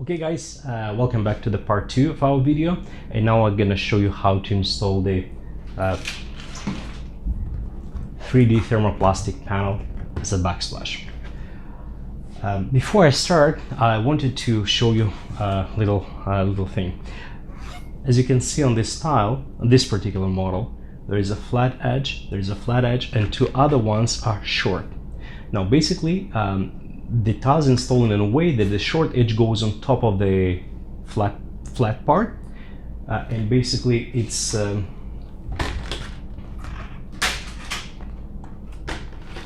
Okay guys, welcome back to the part 2 of our video, and now I'm gonna show you how to install the 3D thermoplastic panel as a backsplash. Before I start, I wanted to show you a little thing. As you can see on this tile, on this particular model, there is a flat edge, and two other ones are short. Now basically, the tile is installed in a way that the short edge goes on top of the flat part, and basically it's okay,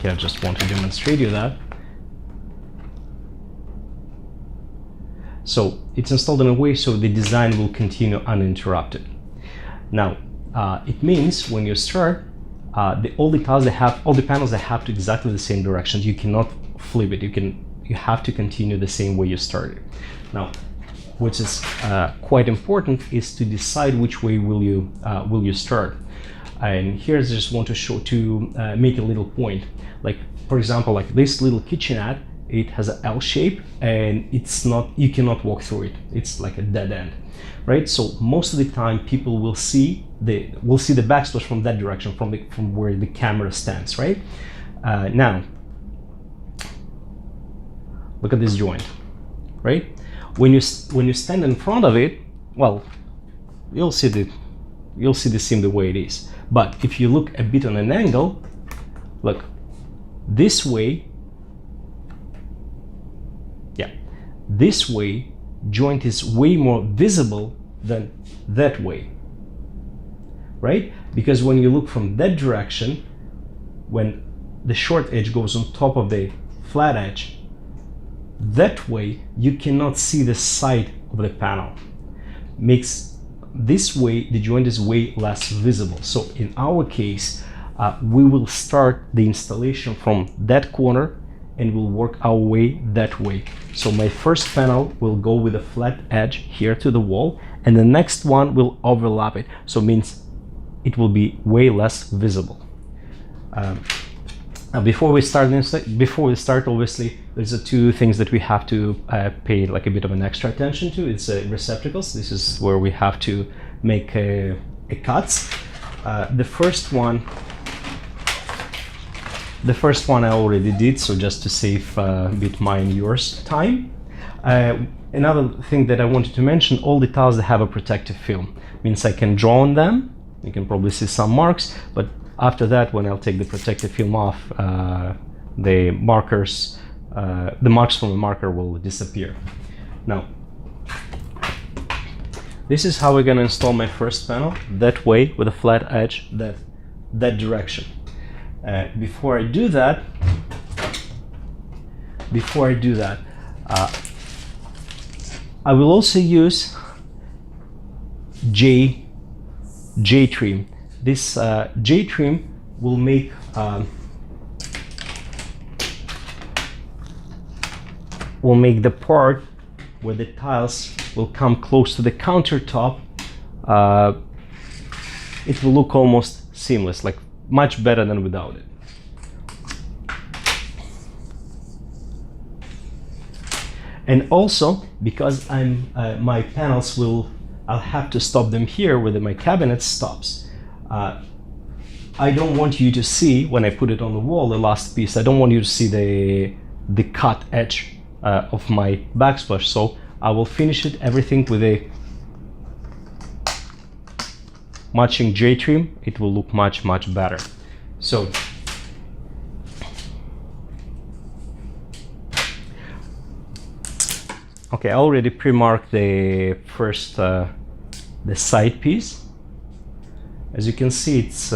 I just want to demonstrate you that. So it's installed in a way so the design will continue uninterrupted. Now it means when you start, all the panels that have to exactly the same direction. You cannot flip it. You have to continue the same way you started. Now, what is quite important is to decide which way will you start. And here I just want to make a little point. Like for example, like this little kitchenette, it has an L shape, and you cannot walk through it. It's like a dead end, right? So most of the time, people will see the backsplash from that direction, from where the camera stands, right? Now, look at this joint, right? When you stand in front of it, well, you'll see the seam the way it is. But if you look a bit on an angle, look this way. Yeah, this way joint is way more visible than that way, right? Because when you look from that direction, when the short edge goes on top of the flat edge, that way you cannot see the side of the panel. Makes this way the joint is way less visible. So in our case, we will start the installation from that corner and we'll work our way that way. So my first panel will go with a flat edge here to the wall, and the next one will overlap it. So it means it will be way less visible. Now before we start, obviously there's two things that we have to pay like a bit of an extra attention to. It's receptacles. This is where we have to make a cuts. The first one I already did, so just to save a bit mine and yours time. Another thing that I wanted to mention, all the tiles that have a protective film. Means I can draw on them. You can probably see some marks, but after that, when I'll take the protective film off, the marks from the marker will disappear. Now, this is how we're gonna install my first panel, that way, with a flat edge, that direction. Before I do that, I will also use J-trim. This J-trim will make the part where the tiles will come close to the countertop. It will look almost seamless, like much better than without it. And also, because my panels I'll have to stop them here where my cabinet stops. I don't want you to see, when I put it on the wall, the last piece, I don't want you to see the cut edge of my backsplash. So I will finish everything with a matching J-trim. It will look much better. So okay, I already pre-marked the first the side piece. As you can see, it's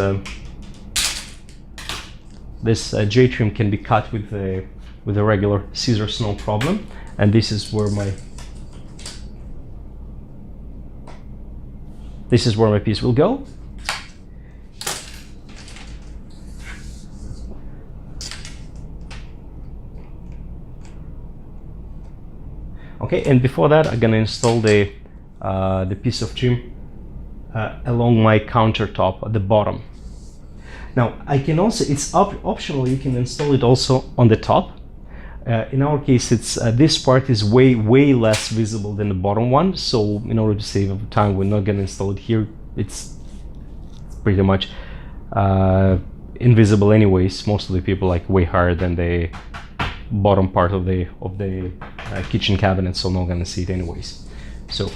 this J-trim can be cut with a regular scissors, no problem. And this is where my piece will go. Okay, and before that, I'm gonna install the piece of trim along my countertop at the bottom. Now I can also, it's optional, you can install it also on the top. In our case, it's this part is way less visible than the bottom one. So in order to save time, we're not going to install it here. It's pretty much invisible anyways. Most of the people like way higher than the bottom part of the kitchen cabinet, so not going to see it anyways. So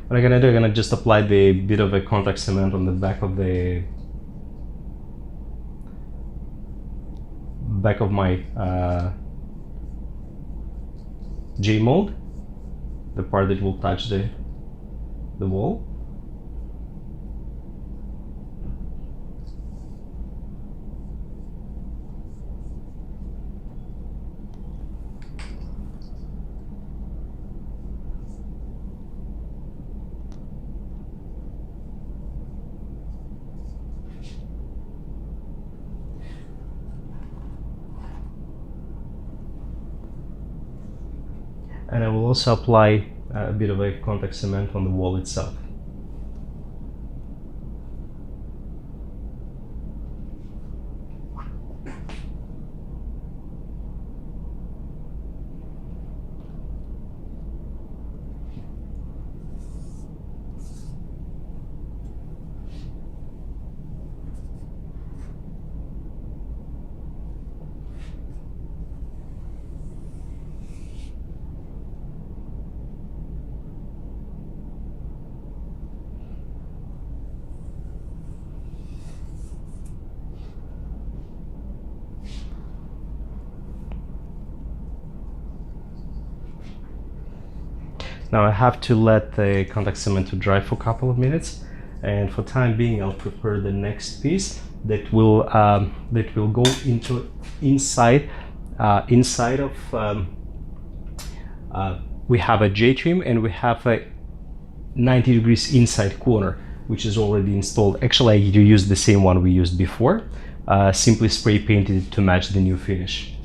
what I'm gonna do, I'm gonna just apply the bit of a contact cement on the back of my J mold, the part that will touch the wall. And I will also apply a bit of a contact cement on the wall itself. Now I have to let the contact cement to dry for a couple of minutes, and for time being I'll prepare the next piece that will go into inside of we have a J-trim and we have a 90 degrees inside corner, which is already installed. Actually, I use the same one we used before, simply spray painted it to match the new finish.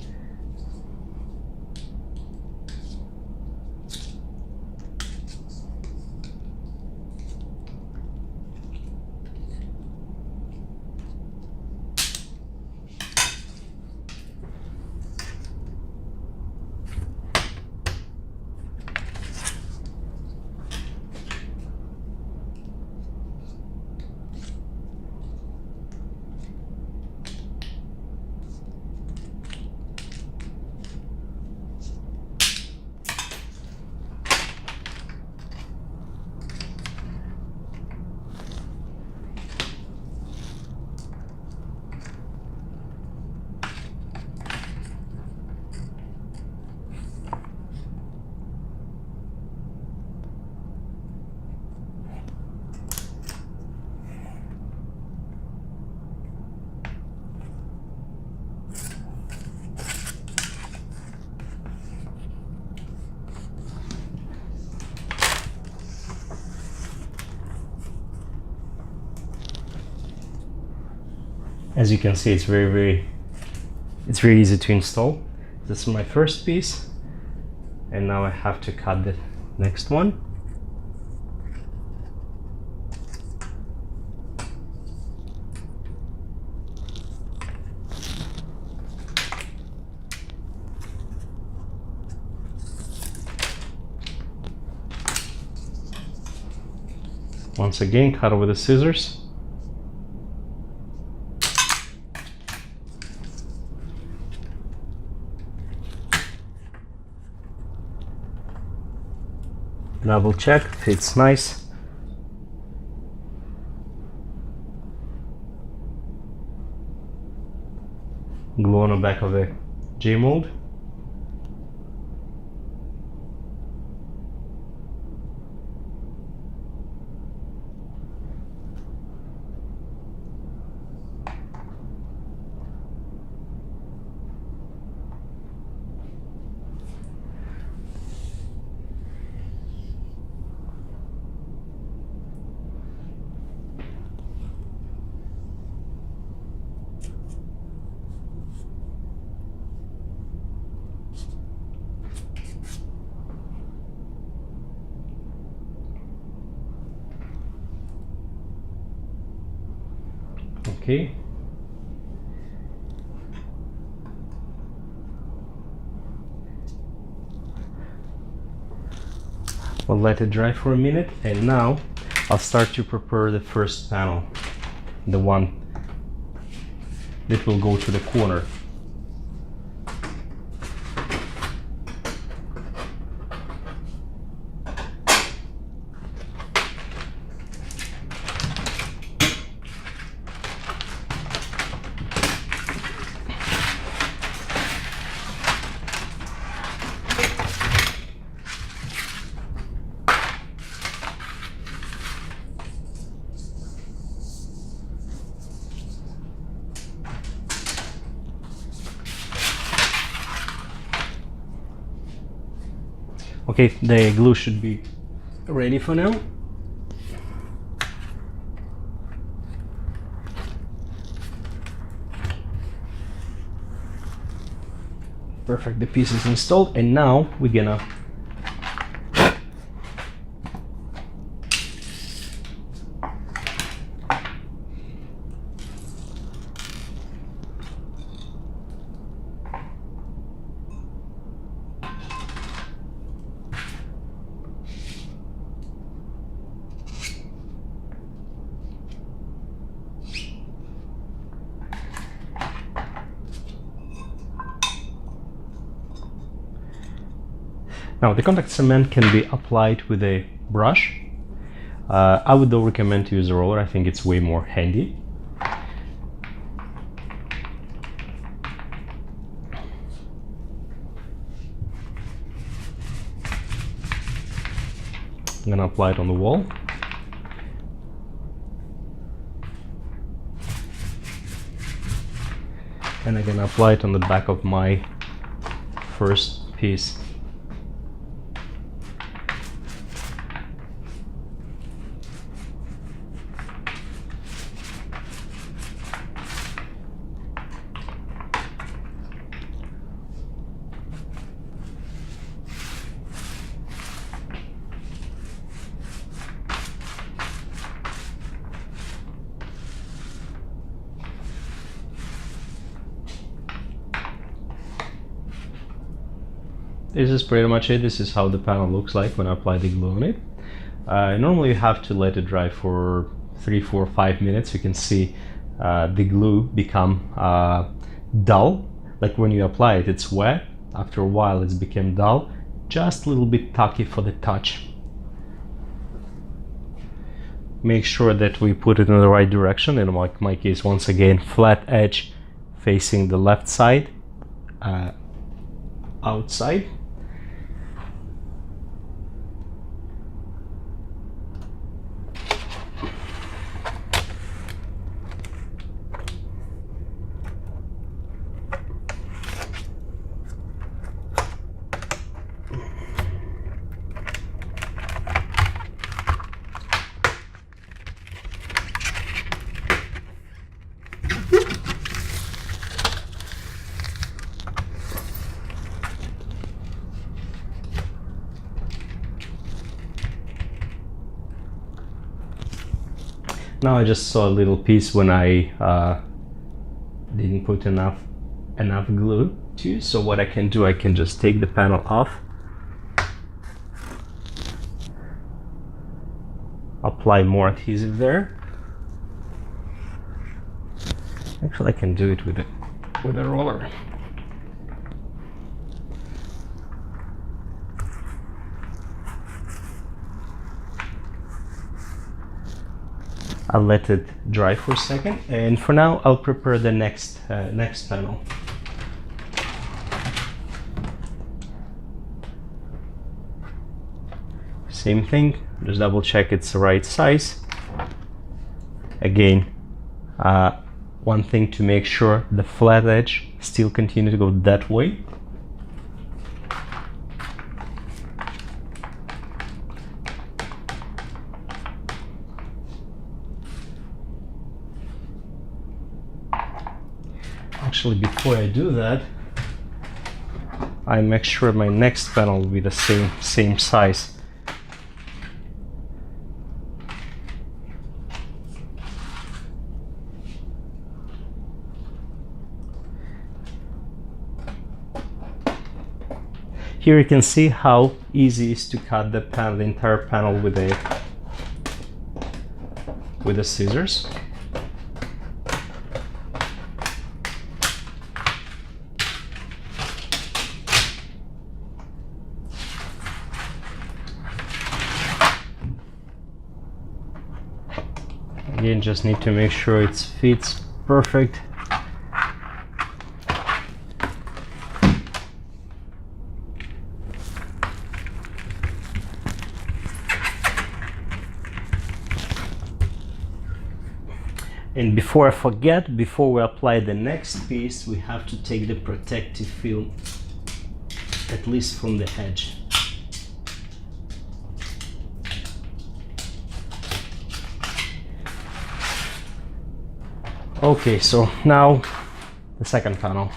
As you can see, it's very easy to install. This is my first piece, and now I have to cut the next one. Once again, cut with the scissors. Double check, fits nice. Glue on the back of the J mold. okay. We'll let it dry for a minute, and now I'll start to prepare the first panel, the one that will go to the corner. Okay, the glue should be ready for now. Perfect, the piece is installed, and now we're gonna now, the contact cement can be applied with a brush. I would though recommend to use a roller. I think it's way more handy. I'm gonna apply it on the wall. And I'm gonna apply it on the back of my first piece. This is pretty much it. This is how the panel looks like when I apply the glue on it. Normally you have to let it dry for 3, 4, 5 minutes. You can see the glue become dull. Like when you apply it, it's wet. After a while it's become dull, just a little bit tacky for the touch. Make sure that we put it in the right direction. In my case, once again, flat edge facing the left side, outside. Now I just saw a little piece when I didn't put enough glue to, so what I can do, I can just take the panel off, apply more adhesive there. Actually, I can do it with a roller. I'll let it dry for a second, and for now I'll prepare the next panel. Same thing, just double check it's the right size. Again, one thing to make sure the flat edge still continue to go that way. Actually, before I do that, I make sure my next panel will be the same size. Here you can see how easy it is to cut the entire panel with the scissors. Again, just need to make sure it fits perfect. And before I forget, before we apply the next piece, we have to take the protective film, at least from the edge. Okay, so now the second panel.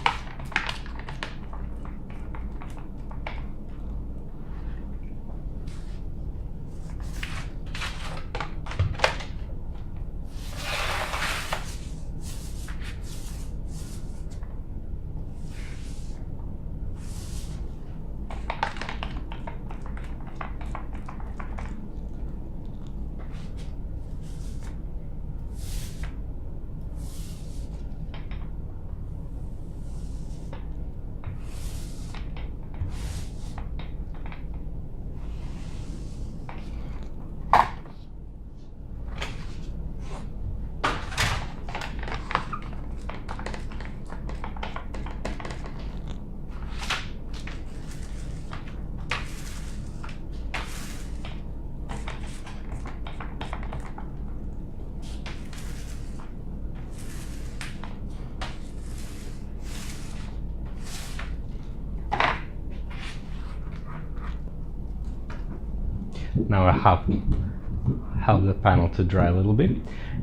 Now I have the panel to dry a little bit.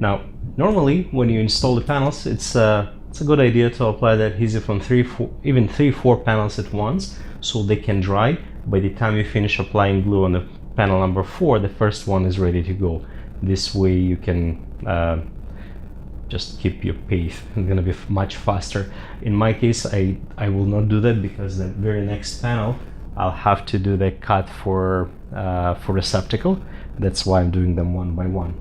Now, normally when you install the panels, it's a good idea to apply the adhesive on even three, four panels at once, so they can dry. By the time you finish applying glue on the panel number 4, the first one is ready to go. This way you can just keep your pace. It's gonna be much faster. In my case, I will not do that, because the very next panel I'll have to do the cut for receptacle. That's why I'm doing them one by one.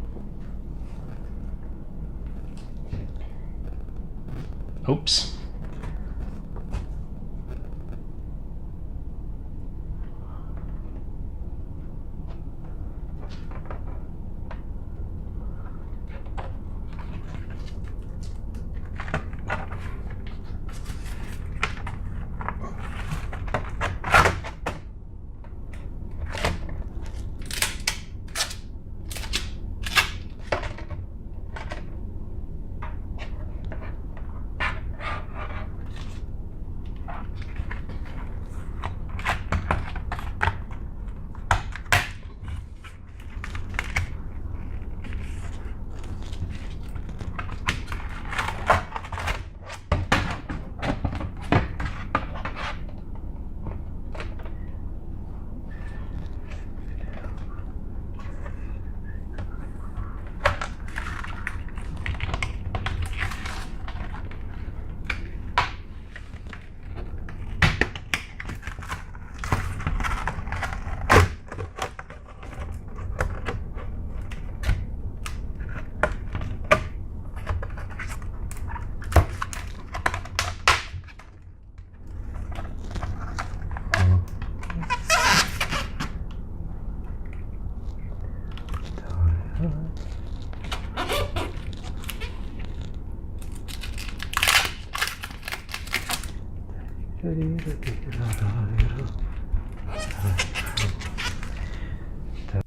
Oops.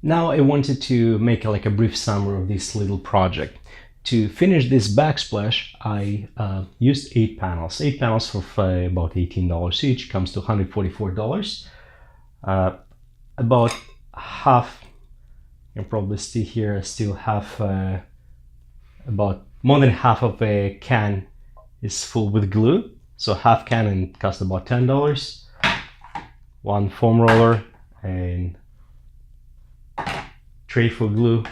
Now I wanted to make a brief summary of this little project. To finish this backsplash, I used 8 panels. 8 panels for about $18 each, comes to $144. About half, you can probably see here, I still have about more than half of a can is full with glue. So half can, and it cost about $10. One foam roller and tray for glue,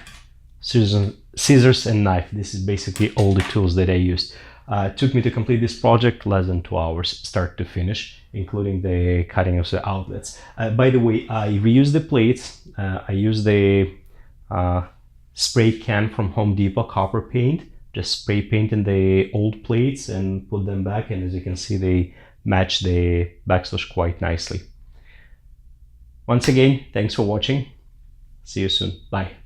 scissors and knife. This is basically all the tools that I used. It took me to complete this project less than 2 hours, start to finish, including the cutting of the outlets. By the way, I reused the plates. I used the spray can from Home Depot, copper paint, just spray painting the old plates and put them back, and as you can see, they match the backsplash quite nicely. Once again, thanks for watching. See you soon. Bye.